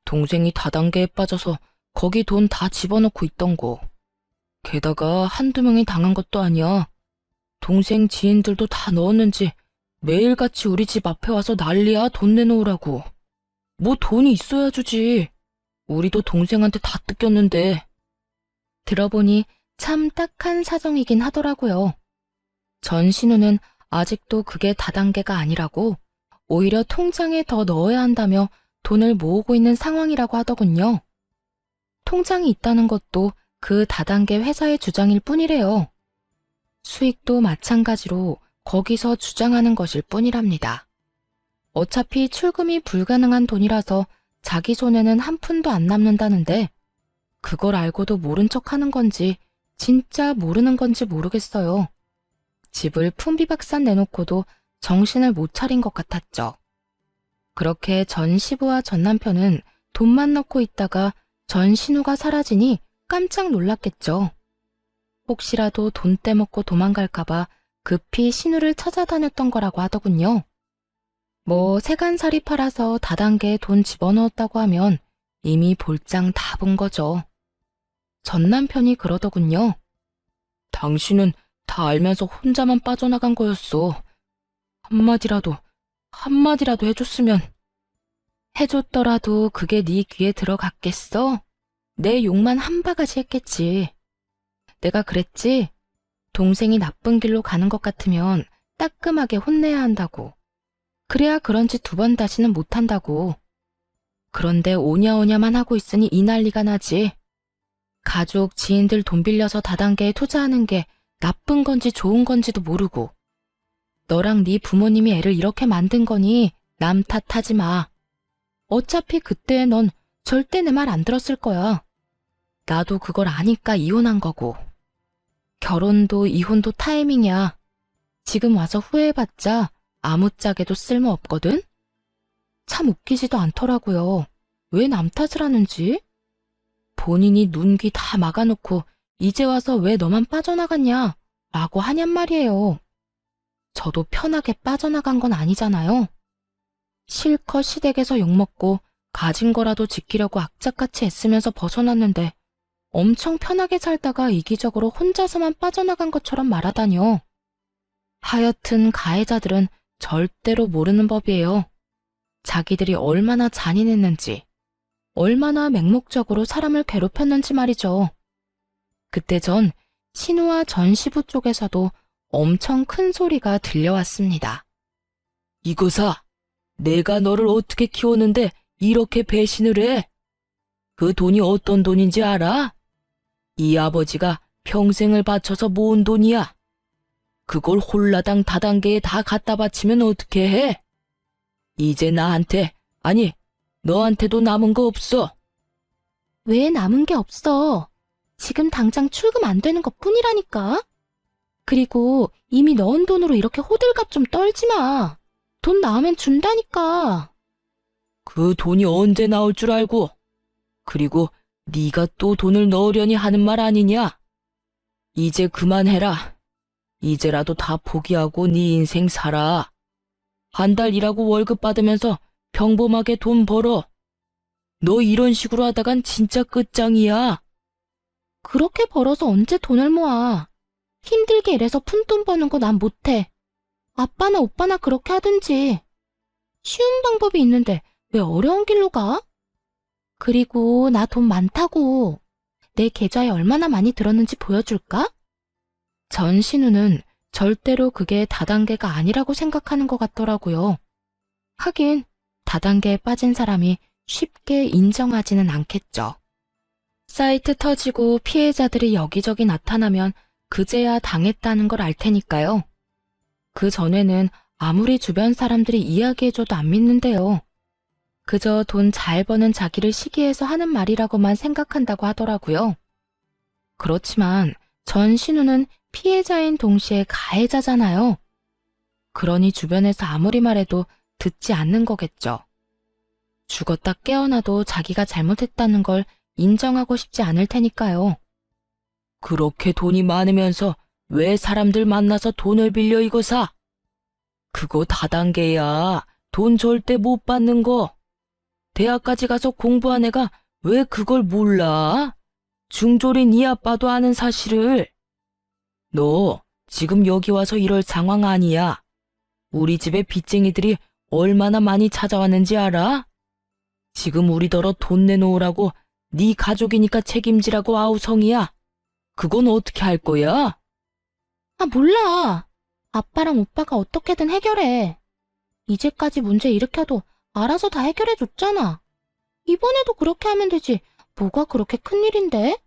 동생이 다단계에 빠져서 거기 돈 다 집어넣고 있던 거. 게다가 한두 명이 당한 것도 아니야. 동생 지인들도 다 넣었는지 매일같이 우리 집 앞에 와서 난리야. 돈 내놓으라고. 뭐 돈이 있어야 주지. 우리도 동생한테 다 뜯겼는데. 들어보니 참 딱한 사정이긴 하더라고요. 전신우는 아직도 그게 다단계가 아니라고 오히려 통장에 더 넣어야 한다며 돈을 모으고 있는 상황이라고 하더군요. 통장이 있다는 것도 그 다단계 회사의 주장일 뿐이래요. 수익도 마찬가지로 거기서 주장하는 것일 뿐이랍니다. 어차피 출금이 불가능한 돈이라서 자기 손에는 한 푼도 안 남는다는데 그걸 알고도 모른 척 하는 건지 진짜 모르는 건지 모르겠어요. 집을 풍비박산 내놓고도 정신을 못 차린 것 같았죠. 그렇게 전 시부와 전 남편은 돈만 넣고 있다가 전 신우가 사라지니 깜짝 놀랐겠죠. 혹시라도 돈 떼먹고 도망갈까봐 급히 신우를 찾아다녔던 거라고 하더군요. 뭐 세간살이 팔아서 다단계에 돈 집어넣었다고 하면 이미 볼장 다 본 거죠. 전 남편이 그러더군요. 당신은 다 알면서 혼자만 빠져나간 거였어. 한마디라도 해줬으면. 해줬더라도 그게 네 귀에 들어갔겠어? 내 욕만 한 바가지 했겠지. 내가 그랬지? 동생이 나쁜 길로 가는 것 같으면 따끔하게 혼내야 한다고. 그래야 그런지 2번 다시는 못한다고. 그런데 오냐오냐만 하고 있으니 이 난리가 나지. 가족, 지인들 돈 빌려서 다단계에 투자하는 게 나쁜 건지 좋은 건지도 모르고. 너랑 네 부모님이 애를 이렇게 만든 거니 남 탓하지 마. 어차피 그때 넌 절대 내 말 안 들었을 거야. 나도 그걸 아니까 이혼한 거고. 결혼도 이혼도 타이밍이야. 지금 와서 후회해봤자 아무짝에도 쓸모없거든? 참 웃기지도 않더라고요. 왜 남 탓을 하는지? 본인이 눈, 귀 다 막아놓고 이제 와서 왜 너만 빠져나갔냐? 라고 하냔 말이에요. 저도 편하게 빠져나간 건 아니잖아요. 실컷 시댁에서 욕먹고 가진 거라도 지키려고 악착같이 애쓰면서 벗어났는데 엄청 편하게 살다가 이기적으로 혼자서만 빠져나간 것처럼 말하다뇨. 하여튼 가해자들은 절대로 모르는 법이에요. 자기들이 얼마나 잔인했는지, 얼마나 맹목적으로 사람을 괴롭혔는지 말이죠. 그때 전 신우와 전 시부 쪽에서도 엄청 큰 소리가 들려왔습니다. 이거사, 내가 너를 어떻게 키웠는데 이렇게 배신을 해? 그 돈이 어떤 돈인지 알아? 이 아버지가 평생을 바쳐서 모은 돈이야. 그걸 홀라당 다단계에 다 갖다 바치면 어떻게 해? 이제 나한테, 아니, 너한테도 남은 거 없어? 왜 남은 게 없어? 지금 당장 출금 안 되는 것 뿐이라니까. 그리고 이미 넣은 돈으로 이렇게 호들갑 좀 떨지 마. 돈 나오면 준다니까. 그 돈이 언제 나올 줄 알고. 그리고 네가 또 돈을 넣으려니 하는 말 아니냐? 이제 그만해라. 이제라도 다 포기하고 네 인생 살아. 한 달 일하고 월급 받으면서 평범하게 돈 벌어. 너 이런 식으로 하다간 진짜 끝장이야. 그렇게 벌어서 언제 돈을 모아. 힘들게 일해서 푼돈 버는 거 난 못해. 아빠나 오빠나 그렇게 하든지. 쉬운 방법이 있는데 왜 어려운 길로 가? 그리고 나 돈 많다고. 내 계좌에 얼마나 많이 들었는지 보여줄까? 전신우는 절대로 그게 다단계가 아니라고 생각하는 것 같더라고요. 하긴 다단계에 빠진 사람이 쉽게 인정하지는 않겠죠. 사이트 터지고 피해자들이 여기저기 나타나면 그제야 당했다는 걸 알 테니까요. 그 전에는 아무리 주변 사람들이 이야기해줘도 안 믿는데요. 그저 돈 잘 버는 자기를 시기해서 하는 말이라고만 생각한다고 하더라고요. 그렇지만 전신우는 피해자인 동시에 가해자잖아요. 그러니 주변에서 아무리 말해도 듣지 않는 거겠죠. 죽었다 깨어나도 자기가 잘못했다는 걸 인정하고 싶지 않을 테니까요. 그렇게 돈이 많으면서 왜 사람들 만나서 돈을 빌려 이거 사? 그거 다단계야. 돈 절대 못 받는 거. 대학까지 가서 공부한 애가 왜 그걸 몰라? 중졸인 네 아빠도 아는 사실을. 너 지금 여기 와서 이럴 상황 아니야. 우리 집에 빚쟁이들이 얼마나 많이 찾아왔는지 알아? 지금 우리더러 돈 내놓으라고 네 가족이니까 책임지라고 아우성이야. 그건 어떻게 할 거야? 아, 몰라. 아빠랑 오빠가 어떻게든 해결해. 이제까지 문제 일으켜도 알아서 다 해결해줬잖아. 이번에도 그렇게 하면 되지. 뭐가 그렇게 큰일인데?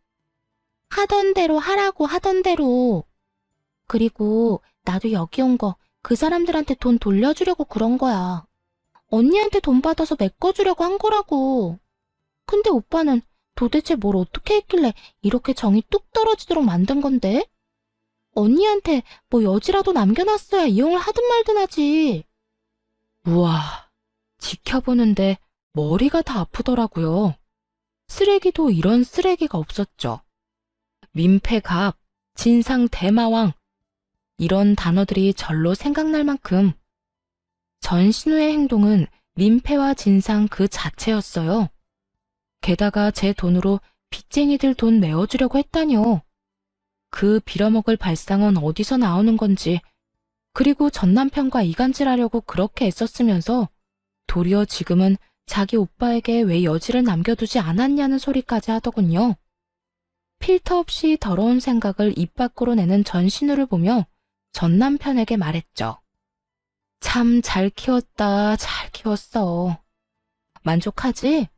하던 대로 하라고 하던 대로. 그리고 나도 여기 온 거 그 사람들한테 돈 돌려주려고 그런 거야. 언니한테 돈 받아서 메꿔주려고 한 거라고. 근데 오빠는 도대체 뭘 어떻게 했길래 이렇게 정이 뚝 떨어지도록 만든 건데? 언니한테 뭐 여지라도 남겨놨어야 이용을 하든 말든 하지. 우와, 지켜보는데 머리가 다 아프더라고요. 쓰레기도 이런 쓰레기가 없었죠. 민폐갑, 진상대마왕, 이런 단어들이 절로 생각날 만큼 전신우의 행동은 민폐와 진상 그 자체였어요. 게다가 제 돈으로 빚쟁이들 돈 메워주려고 했다뇨. 그 빌어먹을 발상은 어디서 나오는 건지, 그리고 전 남편과 이간질하려고 그렇게 애썼으면서 도리어 지금은 자기 오빠에게 왜 여지를 남겨두지 않았냐는 소리까지 하더군요. 필터 없이 더러운 생각을 입 밖으로 내는 전신우를 보며 전 남편에게 말했죠. 참 잘 키웠다, 잘 키웠어. 만족하지?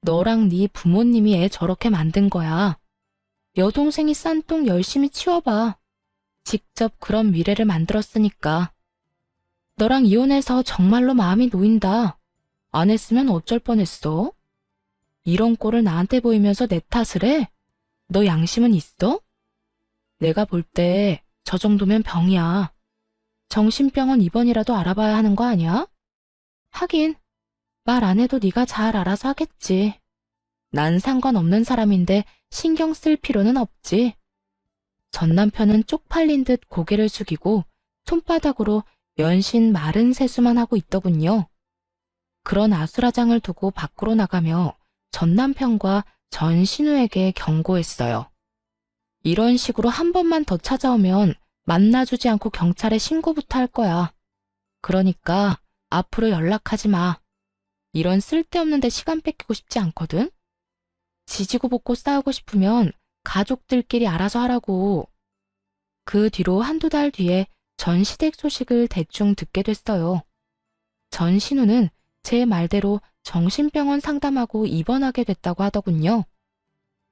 너랑 네 부모님이 애 저렇게 만든 거야. 여동생이 싼 똥 열심히 치워봐. 직접 그런 미래를 만들었으니까. 너랑 이혼해서 정말로 마음이 놓인다. 안 했으면 어쩔 뻔했어? 이런 꼴을 나한테 보이면서 내 탓을 해? 너 양심은 있어? 내가 볼 때 저 정도면 병이야. 정신병원 입원이라도 알아봐야 하는 거 아니야? 하긴 말 안 해도 네가 잘 알아서 하겠지. 난 상관없는 사람인데 신경 쓸 필요는 없지. 전 남편은 쪽팔린 듯 고개를 숙이고 손바닥으로 연신 마른 세수만 하고 있더군요. 그런 아수라장을 두고 밖으로 나가며 전 남편과 전 신우에게 경고했어요. 이런 식으로 한 번만 더 찾아오면 만나주지 않고 경찰에 신고부터 할 거야. 그러니까 앞으로 연락하지 마. 이런 쓸데없는 데 시간 뺏기고 싶지 않거든. 지지고 볶고 싸우고 싶으면 가족들끼리 알아서 하라고. 그 뒤로 한두 달 뒤에 전 시댁 소식을 대충 듣게 됐어요. 전 신우는 제 말대로 정신병원 상담하고 입원하게 됐다고 하더군요.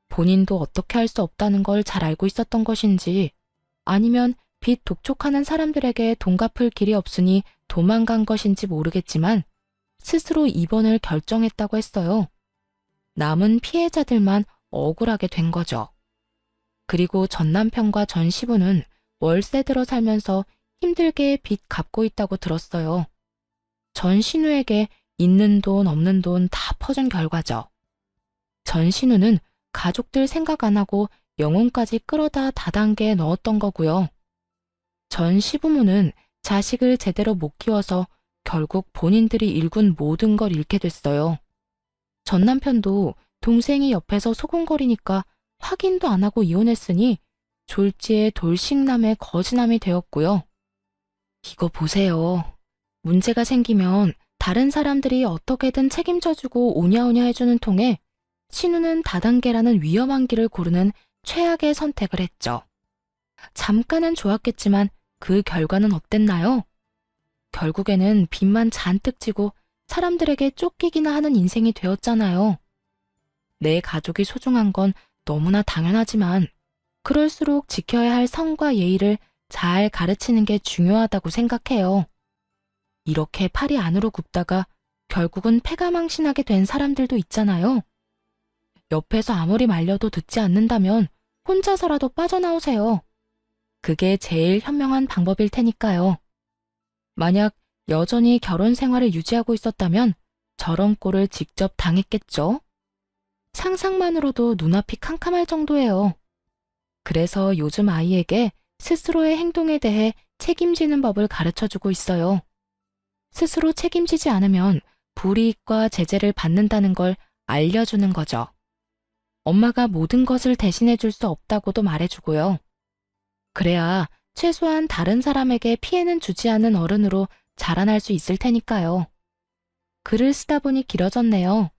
본인도 어떻게 할 수 없다는 걸 잘 알고 있었던 것인지, 아니면 빚 독촉하는 사람들에게 돈 갚을 길이 없으니 도망간 것인지 모르겠지만 스스로 입원을 결정했다고 했어요. 남은 피해자들만 억울하게 된 거죠. 그리고 전 남편과 전 시부는 월세 들어 살면서 힘들게 빚 갚고 있다고 들었어요. 전 신우에게 있는 돈 없는 돈 다 퍼준 결과죠. 전 신우는 가족들 생각 안 하고 영혼까지 끌어다 다단계에 넣었던 거고요. 전 시부모는 자식을 제대로 못 키워서 결국 본인들이 일군 모든 걸 잃게 됐어요. 전 남편도 동생이 옆에서 소곤거리니까 확인도 안 하고 이혼했으니 졸지에 돌싱남의 거지남이 되었고요. 이거 보세요. 문제가 생기면 다른 사람들이 어떻게든 책임져주고 오냐오냐 해주는 통에 신우는 다단계라는 위험한 길을 고르는 최악의 선택을 했죠. 잠깐은 좋았겠지만 그 결과는 어땠나요? 결국에는 빚만 잔뜩 지고 사람들에게 쫓기기나 하는 인생이 되었잖아요. 내 가족이 소중한 건 너무나 당연하지만 그럴수록 지켜야 할 성과 예의를 잘 가르치는 게 중요하다고 생각해요. 이렇게 팔이 안으로 굽다가 결국은 패가망신하게 된 사람들도 있잖아요. 옆에서 아무리 말려도 듣지 않는다면 혼자서라도 빠져나오세요. 그게 제일 현명한 방법일 테니까요. 만약 여전히 결혼 생활을 유지하고 있었다면 저런 꼴을 직접 당했겠죠? 상상만으로도 눈앞이 캄캄할 정도예요. 그래서 요즘 아이에게 스스로의 행동에 대해 책임지는 법을 가르쳐주고 있어요. 스스로 책임지지 않으면 불이익과 제재를 받는다는 걸 알려주는 거죠. 엄마가 모든 것을 대신해 줄 수 없다고도 말해주고요. 그래야 최소한 다른 사람에게 피해는 주지 않는 어른으로 자라날 수 있을 테니까요. 글을 쓰다 보니 길어졌네요.